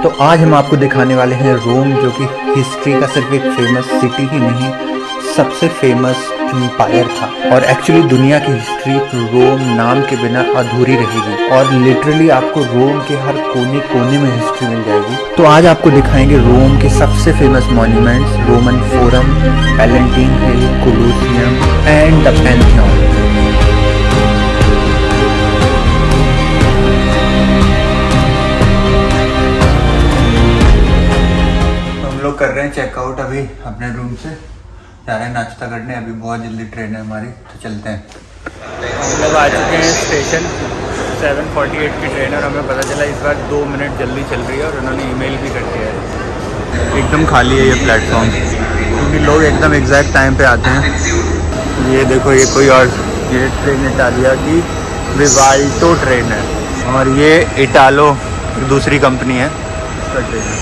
तो आज हम आपको दिखाने वाले हैं रोम, जो कि हिस्ट्री का सिर्फ एक फेमस सिटी ही नहीं, सबसे फेमस एम्पायर था। और एक्चुअली दुनिया की हिस्ट्री रोम नाम के बिना अधूरी रहेगी और लिटरली आपको रोम के हर कोने कोने में हिस्ट्री मिल जाएगी। तो आज आपको दिखाएंगे रोम के सबसे famous monuments, Roman Forum, Palatine Hill, Colosseum and the Pantheon. लोग कर रहे हैं चेकआउट अभी अपने रूम से, जा रहे हैं नाश्ता करने। अभी बहुत जल्दी ट्रेन है हमारी, तो चलते हैं। हम लोग आ चुके हैं स्टेशन, 7:48 की ट्रेन है और हमें पता चला इस बार 2 मिनट जल्दी चल रही है और उन्होंने ईमेल भी कर दिया है। एकदम खाली है ये प्लेटफॉर्म, क्योंकि लोग एकदम एग्जैक्ट टाइम पे आते हैं। ये देखो, ये कोई और, ये ट्रेन इटालिया की विवाल्टो ट्रेन है और ये इटालो दूसरी कंपनी है, उसका ट्रेन है।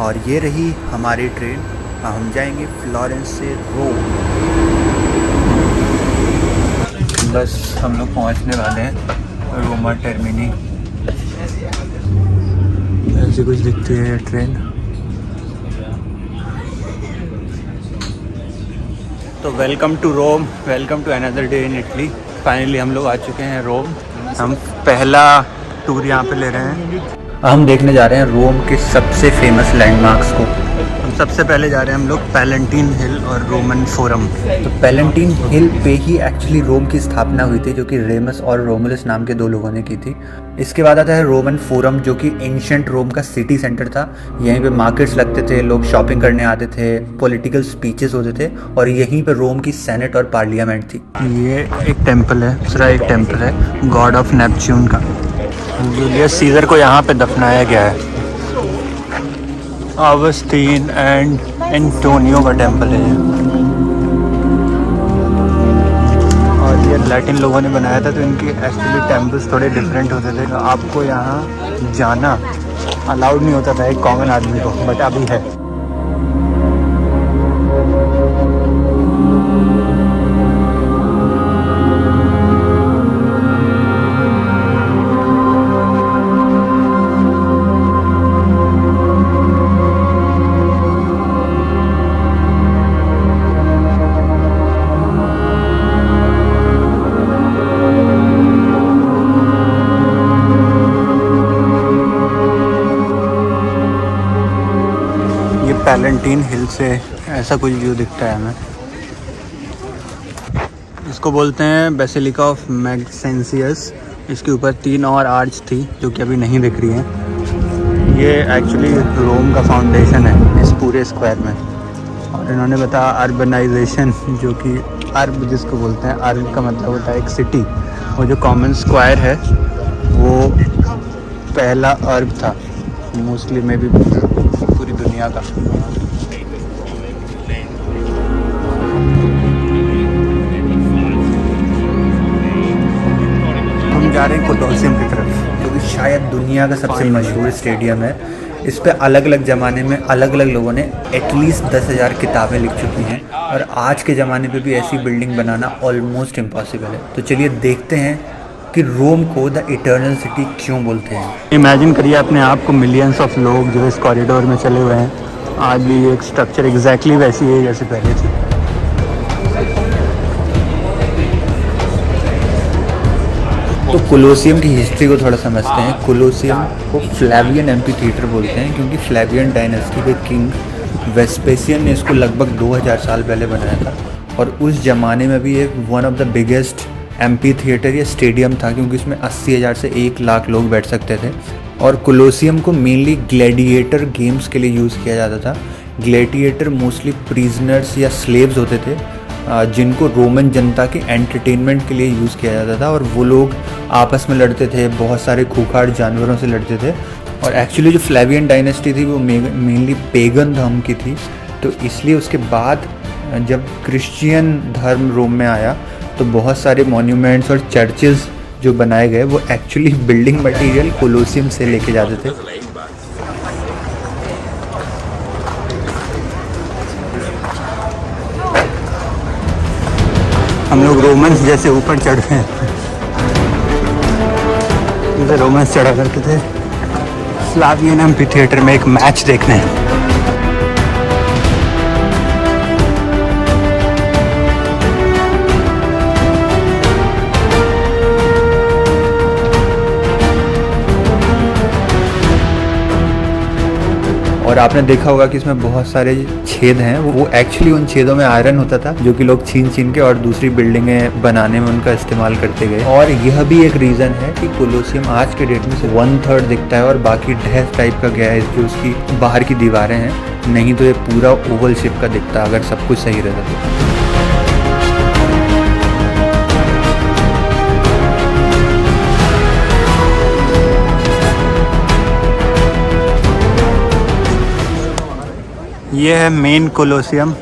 और ये रही हमारी ट्रेन, हम जाएंगे फ्लोरेंस से रोम। बस हम लोग पहुंचने वाले हैं रोमा टर्मिनी। ऐसे कुछ दिखती है ट्रेन। तो welcome to Rome, welcome to another day in Italy. Finally हम लोग आ चुके हैं रोम। हम पहला टूर यहाँ पे ले रहे हैं। हम देखने जा रहे हैं रोम के सबसे फेमस लैंडमार्क्स को। हम सबसे पहले जा रहे हैं हम लोग पैलेंटीन हिल और रोमन फोरम। तो पैलेंटीन हिल पे ही एक्चुअली रोम की स्थापना हुई थी, जो कि रेमस और रोमुलस नाम के 2 लोगों ने की थी। इसके बाद आता है रोमन फोरम, जो कि एंशिएंट रोम का सिटी सेंटर था। यहीं पे मार्केट्स लगते थे, लोग शॉपिंग करने आते थे, पॉलिटिकल स्पीचेस होते थे और यहीं पे रोम की सेनेट और पार्लियामेंट थी। ये एक टेम्पल है, दूसरा एक टेम्पल है गॉड ऑफ नेपच्यून का। जूलियस सीजर को यहाँ पे दफनाया गया है। ऑगस्टीन एंड एंटोनियो का टेम्पल है और ये लैटिन लोगों ने बनाया था, तो इनके एक्चुअली टेम्पल्स थोड़े डिफरेंट होते थे। तो आपको यहाँ जाना अलाउड नहीं होता था एक कॉमन आदमी को, बट अभी है। पैलेंटीन हिल से ऐसा कुछ व्यू दिखता है हमें। इसको बोलते हैं बेसिलिका ऑफ मैक्सेंसियस। इसके ऊपर 3 और आर्च थी जो कि अभी नहीं दिख रही हैं। ये एक्चुअली रोम का फाउंडेशन है इस पूरे स्क्वायर में। और इन्होंने बताया अर्बनाइजेशन, जो कि अर्ब जिसको बोलते हैं, अर्ब का मतलब होता है एक सिटी। वो जो कॉमन स्क्वायर है वो पहला अर्ब था, मोस्टली में भी पूरी दुनिया का। हम जा रहे हैं कोलोसियम की तरफ, जो कि शायद दुनिया का सबसे मशहूर स्टेडियम है। इस पे अलग अलग ज़माने में अलग अलग लोगों ने एटलीस्ट 10,000 किताबें लिख चुकी हैं और आज के ज़माने पे भी ऐसी बिल्डिंग बनाना ऑलमोस्ट इम्पॉसिबल है। तो चलिए देखते हैं कि रोम को द इटर्नल सिटी क्यों बोलते हैं। इमेजिन करिए अपने आप को मिलियंस ऑफ लोग जो इस कॉरिडोर में चले हुए हैं। आज भी एक स्ट्रक्चर एग्जैक्टली वैसी है जैसे पहले थी। तो कोलोसियम की हिस्ट्री को थोड़ा समझते हैं। कोलोसियम को फ्लैवियन एम्फीथिएटर बोलते हैं, क्योंकि फ्लैवियन डायनेस्टी के किंग वेस्पेसियन ने इसको लगभग 2000 साल पहले बनाया था। और उस ज़माने में भी एक one of the biggest amphitheatre या स्टेडियम था, क्योंकि इसमें 80,000 से 1 लाख लोग बैठ सकते थे। और कोलोसियम को मेनली ग्लैडिएटर गेम्स के लिए यूज़ किया जाता था। ग्लैडिएटर मोस्टली प्रिजनर्स या स्लेव्स होते थे, जिनको रोमन जनता के एंटरटेनमेंट के लिए यूज़ किया जाता था। और वो लोग आपस में लड़ते थे, बहुत सारे खूंखार जानवरों से लड़ते थे। और एक्चुअली जो फ्लैवियन डायनेस्टी थी वो मेनली पेगन धर्म की थी। तो इसलिए उसके बाद जब क्रिश्चियन धर्म रोम में आया तो बहुत सारे मॉन्यूमेंट्स और चर्चेस जो बनाए गए वो एक्चुअली बिल्डिंग मटेरियल कोलोसियम से लेके जाते थे। हम लोग रोमन्स जैसे ऊपर चढ़ गए। जाते थे, रोमेंस चढ़ा करते थे स्लावियन एम्फी थिएटर में एक मैच देखने। और आपने देखा होगा कि इसमें बहुत सारे छेद हैं, वो एक्चुअली उन छेदों में आयरन होता था जो कि लोग छीन छीन के और दूसरी बिल्डिंगें बनाने में उनका इस्तेमाल करते गए। और यह भी एक रीज़न है कि कोलोसियम आज के डेट में सिर्फ 1/3 दिखता है और बाकी ढह टाइप का गया है जो उसकी बाहर की दीवारें हैं, नहीं तो ये पूरा ओवल शेप का दिखता अगर सब कुछ सही रहता तो। ये है मेन कोलोसियम।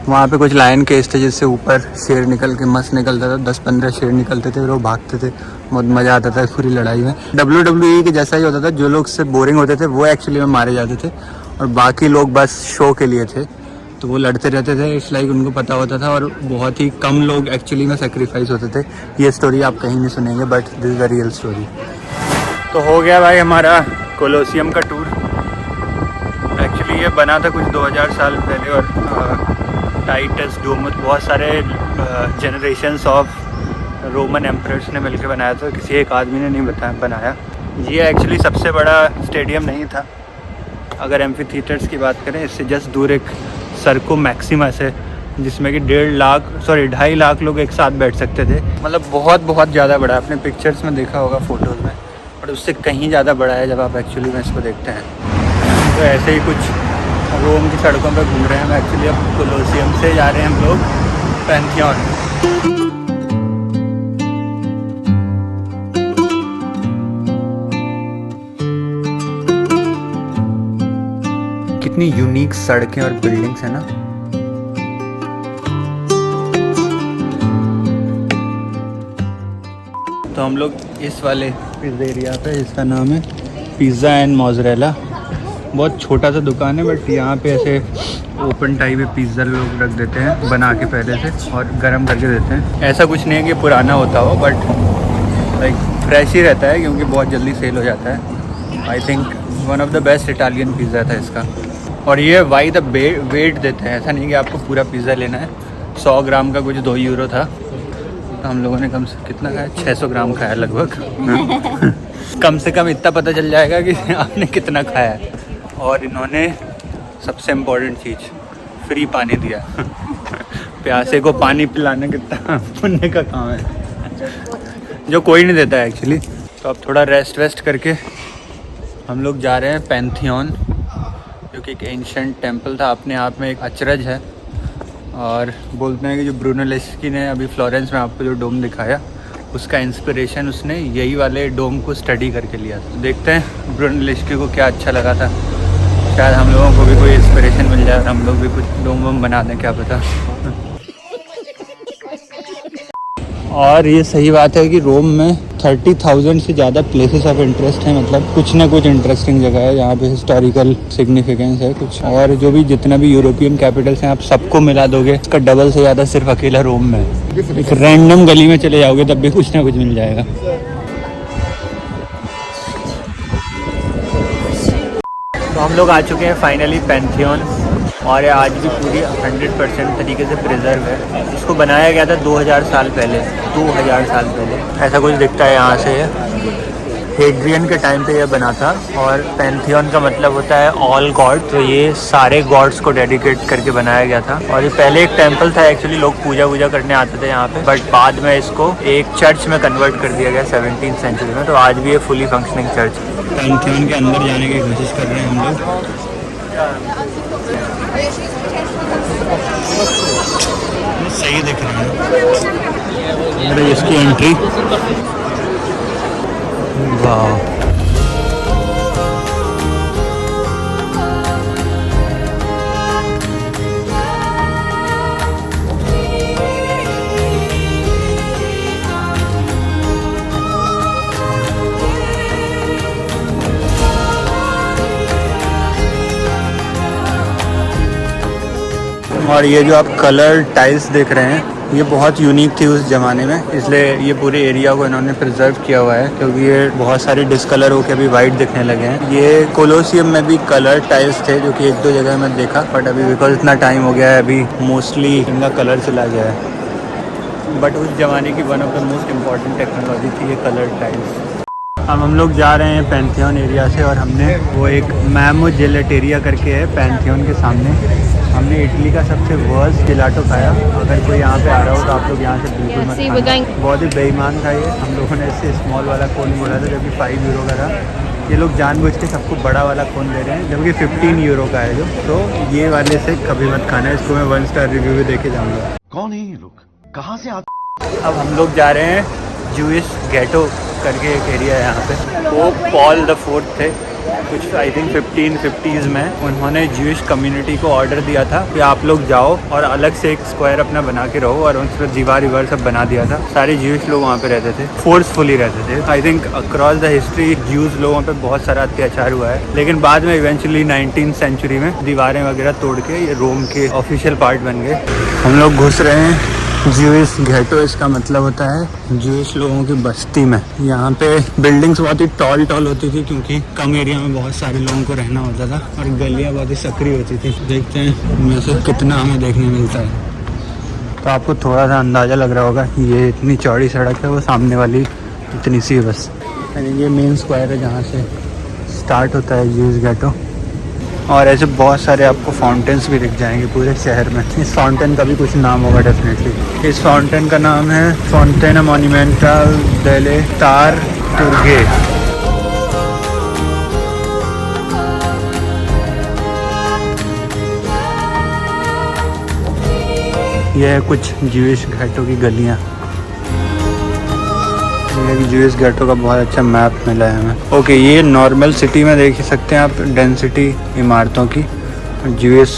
वहाँ पे कुछ लायन केस थे जिससे ऊपर शेर निकल के मस्त निकलता था, 10-15 शेर निकलते थे, वो भागते थे, बहुत मज़ा आता था इस पूरी लड़ाई में। WWE के जैसा ही होता था, जो लोग से बोरिंग होते थे वो एक्चुअली में मारे जाते थे और बाकी लोग बस शो के लिए थे, तो वो लड़ते रहते थे। इस लाइक उनको पता होता था और बहुत ही कम लोग एक्चुअली में सेक्रीफाइस होते थे। ये स्टोरी आप कहीं नहीं सुनेंगे, but this is the real story. तो हो गया भाई हमारा कोलोसियम का टूर। एक्चुअली ये बना था कुछ 2000 साल पहले और टाइटस डोमस बहुत सारे जनरेशन्स ऑफ रोमन एम्परर्स ने मिलकर बनाया था, किसी एक आदमी ने नहीं बनाया। ये एक्चुअली सबसे बड़ा स्टेडियम नहीं था अगर एम्फी थिएटर्स की बात करें। इससे जस्ट दूर एक सर्को मैक्सिमस है जिसमें कि 2.5 लाख लोग एक साथ बैठ सकते थे। मतलब बहुत ज़्यादा बड़ा है, आपने पिक्चर्स में देखा होगा, फोटोज़ में, और उससे कहीं ज़्यादा बड़ा है जब आप एक्चुअली में इसको देखते हैं। तो ऐसे ही कुछ रोम की सड़कों पर घूम रहे हैं। हम एक्चुअली अब कोलोसियम से जा रहे हैं हम लोग पैंथियन। कितनी यूनिक सड़कें और बिल्डिंग्स हैं ना। तो हम लोग इस वाले पिज़्ज़ेरिया पे, इसका नाम है पिज़्ज़ा एंड मोज़रेला। बहुत छोटा सा दुकान है, बट यहाँ पे ऐसे ओपन टाइप में पिज़्ज़ा लोग रख देते हैं बना के पहले से और गर्म करके देते हैं। ऐसा कुछ नहीं है कि पुराना होता हो, बट लाइक फ्रेश ही रहता है क्योंकि बहुत जल्दी सेल हो जाता है। I think one of the best Italian pizza था इसका। और ये वाई द वेट देते हैं, ऐसा नहीं कि आपको पूरा पिज़्ज़ा लेना है। 100 ग्राम का कुछ 2 यूरो था, तो हम लोगों ने कम से कितना खाया, 600 ग्राम खाया लगभग। कम से कम इतना पता चल जाएगा कि आपने कितना खाया है। और इन्होंने सबसे इम्पोर्टेंट चीज़, फ्री पानी दिया। प्यासे को पानी पिलाना कितना पुण्य का काम है, जो कोई नहीं देता है एक्चुअली। तो अब थोड़ा रेस्ट करके हम लोग जा रहे हैं पैंथियन, जो कि एक एंशिएंट टेम्पल था, अपने आप में एक अचरज है। और बोलते हैं कि जो ब्रूनोलेस्की ने अभी फ्लोरेंस में आपको जो डोम दिखाया, उसका इंस्पिरेशन उसने यही वाले डोम को स्टडी करके लिया था। देखते हैं ब्रूनोलेस्की को क्या अच्छा लगा था, शायद हम लोगों को भी कोई इंस्पिरेशन मिल जाए और हम लोग भी कुछ डोम वोम बना दें, क्या पता। और ये सही बात है कि रोम में 30,000 से ज़्यादा प्लेसेस ऑफ इंटरेस्ट हैं, मतलब कुछ ना कुछ इंटरेस्टिंग जगह है यहाँ पे, हिस्टोरिकल सिग्निफिकेंस है कुछ। और जो भी जितना भी यूरोपियन कैपिटल्स हैं आप सबको मिला दोगे, इसका डबल से ज़्यादा सिर्फ अकेला रोम में है। एक रैंडम गली में चले जाओगे तब भी कुछ ना कुछ मिल जाएगा। तो हम लोग आ चुके हैं फाइनली पैंथियन, और ये आज भी पूरी 100% तरीके से प्रिजर्व है। इसको बनाया गया था 2000 साल पहले, 2000 साल पहले। ऐसा कुछ दिखता है यहाँ से। हेड्रियन के टाइम पे यह बना था। और पैंथियन का मतलब होता है ऑल गॉड, तो ये सारे गॉड्स को डेडिकेट करके बनाया गया था। और ये पहले एक टेम्पल था एक्चुअली, लोग पूजा करने आते थे यहाँ पे, बट बाद में इसको एक चर्च में कन्वर्ट कर दिया गया 17th सेंचुरी में। तो आज भी ये फुली फंक्शनिंग चर्च। पैंथियन के अंदर जाने की कोशिश कर रहे हैं हम लोग। सही दिख रहा है इसकी एंट्री। वाह, और ये जो आप कलर टाइल्स देख रहे हैं, ये बहुत यूनिक थी उस ज़माने में, इसलिए ये पूरे एरिया को इन्होंने प्रिजर्व किया हुआ है, क्योंकि ये बहुत सारे डिसकलर होकर अभी वाइट दिखने लगे हैं। ये कोलोसियम में भी कलर टाइल्स थे जो कि 1-2 जगह मैं देखा, बट अभी बिकॉज इतना टाइम हो गया है अभी मोस्टली इनका कलर चला गया है। बट उस ज़माने की one of the most important technology थी ये कलर टाइल्स। अब हम लोग जा रहे हैं पैंथियन एरिया से, और हमने वो एक मैमो जेलेटेरिया करके है पैंथियन के सामने। हमने इटली का सबसे वर्स्ट जिलाटो खाया। अगर कोई यहाँ पे आ रहा हो तो आप लोग यहाँ से बिल्कुल मत खाना। बहुत ही बेईमान था ये। हम लोगों ने इससे स्मॉल वाला कोन बोला था, जबकि 5 यूरो का था। ये लोग जानबूझ के सबको बड़ा वाला कोन दे रहे हैं, जबकि 15 यूरो का है जो। तो ये वाले से कभी मत खाना, इसको मैं 1 स्टार रिव्यू भी देके जाऊँगा। कौन है ये लोग, कहाँ से आते? अब हम लोग जा रहे हैं जूइश गेटो करके एक एरिया है यहाँ पे। वो पॉल द 4th थे, कुछ आई थिंक 1550s में। उन्होंने जूइश कम्युनिटी को ऑर्डर दिया था कि आप लोग जाओ और अलग से एक स्क्वायर अपना बना के रहो, और उस पर दीवार सब बना दिया था। सारे जूइश लोग वहाँ पे रहते थे, फोर्सफुली रहते थे। I think across the history juice लोगों पे बहुत सारा अत्याचार हुआ है, लेकिन बाद में इवेंचुअली 19th सेंचुरी में दीवारें वगैरह तोड़ के ये रोम के ऑफिशियल पार्ट बन गए। हम लोग घुस रहे हैं जूइश गेटो। इसका मतलब होता है जूइश लोगों की बस्ती में। यहाँ पे बिल्डिंग्स बहुत ही टॉल होती थी, क्योंकि कम एरिया में बहुत सारे लोगों को रहना होता था, और गलियाँ बहुत ही सक्रिय होती थी। देखते हैं इनमें से कितना हमें देखने मिलता है। तो आपको थोड़ा सा अंदाज़ा लग रहा होगा, ये इतनी चौड़ी सड़क है, वो सामने वाली इतनी सी बस। ये मेन स्क्वायर है जहाँ से स्टार्ट होता है जूइश गेटो। और ऐसे बहुत सारे आपको फाउंटेन्स भी दिख जाएंगे पूरे शहर में। इस फाउंटेन का भी कुछ नाम होगा डेफिनेटली। इस फाउंटेन का नाम है फाउंटेन मोन्यूमेंटल डेले टारटुर्गे। यह है कुछ जूइश गेटो की गलियाँ। जूइश गेटो का बहुत अच्छा मैप मिला है हमें। ओके, ये नॉर्मल सिटी में देख सकते हैं आप डेंसिटी इमारतों की। जूइश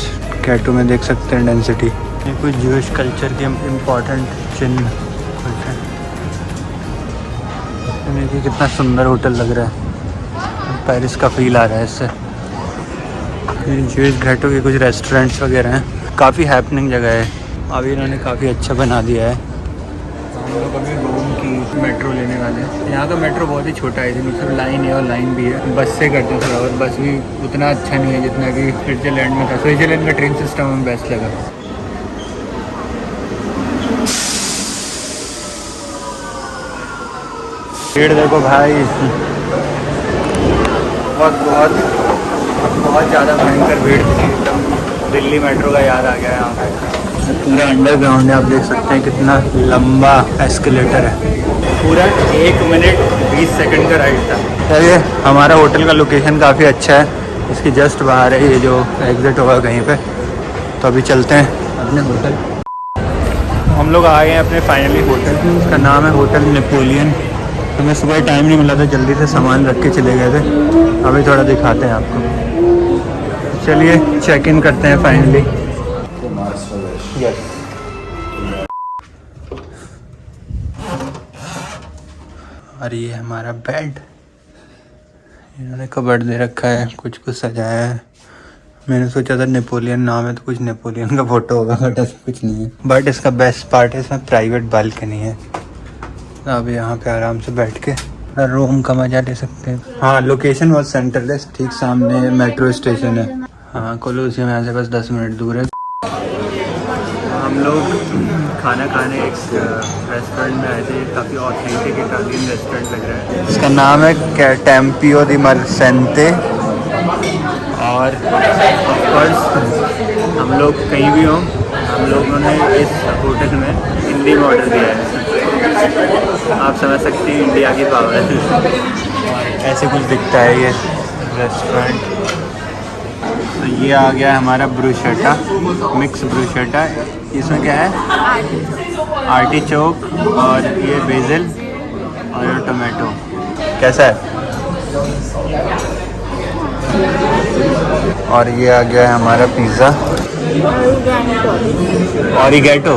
गेटो में देख सकते हैं डेंसिटी। ये कुछ जूइश कल्चर के इम्पोर्टेंट चिन्ह कुछ है। देखिए कितना सुंदर होटल लग रहा है, पेरिस का फील आ रहा है इससे। जूइश गेटो के कुछ रेस्टोरेंट्स वगैरह हैं, काफ़ी हैपनिंग जगह है। अभी इन्होंने काफ़ी अच्छा बना दिया है। हम लोग अभी रोम की मेट्रो लेने वाले हैं। यहाँ का मेट्रो बहुत ही छोटा है, इसमें सिर्फ लाइन है और लाइन भी है। बस से करते हैं थोड़ा, और बस भी उतना अच्छा नहीं है जितना कि स्विट्जरलैंड में था। स्विट्जरलैंड का ट्रेन सिस्टम हमें बेस्ट लगा। भीड़ देखो भाई, बहुत ज़्यादा भयंकर भीड़ थी। एकदम दिल्ली मेट्रो का याद आ गया यहाँ पे। पूरा अंडरग्राउंड है, आप देख सकते हैं कितना लंबा एस्केलेटर है। पूरा 1 मिनट 20 सेकंड का राइड था। चलिए, हमारा होटल का लोकेशन काफ़ी अच्छा है, इसकी जस्ट बाहर है ये जो एग्जिट होगा कहीं पे। तो अभी चलते हैं अपने होटल। हम लोग आ गए हैं अपने फाइनली होटल। इसका नाम है होटल नेपोलियन। हमें सुबह टाइम नहीं मिला था, जल्दी से सामान रख के चले गए थे। अभी थोड़ा दिखाते हैं आपको। चलिए चेक इन करते हैं फाइनली। यस, और ये हमारा बेड। इन्होंने कबर्ड दे रखा है, कुछ सजाया है। मैंने सोचा था नेपोलियन नाम है तो कुछ नेपोलियन का फोटो होगा, बट ऐसा कुछ नहीं है। बट इसका बेस्ट पार्ट है इसमें प्राइवेट बालकनी है। अब यहाँ पे आराम से बैठ के रूम का मजा ले सकते हैं। हाँ, लोकेशन बहुत सेंट्रल, ठीक सामने मेट्रो स्टेशन है। हाँ, कोलोसियम यहाँ से बस 10 मिनट दूर है। हम लोग खाना खाने एक रेस्टोरेंट में आए थे, काफ़ी ऑथेंटिक इटालियन रेस्टोरेंट लग रहा है। इसका नाम है टेम्पियो दी मर्सेंटे। और ऑफकोर्स हम लोग कहीं भी हों, हम लोगों ने इस होटल में हिंदी में ऑर्डर दिया है। आप समझ सकते हैं इंडिया की पावर। ऐसे कुछ दिखता है ये रेस्टोरेंट। तो ये आ गया हमारा ब्रूशेटा, मिक्स ब्रूशेटा। इसमें क्या है? आर्टिचोक, और ये बेसिल और टोमेटो। कैसा है? और ये आ गया है हमारा पिज़्ज़ा। ऑरिगेटो।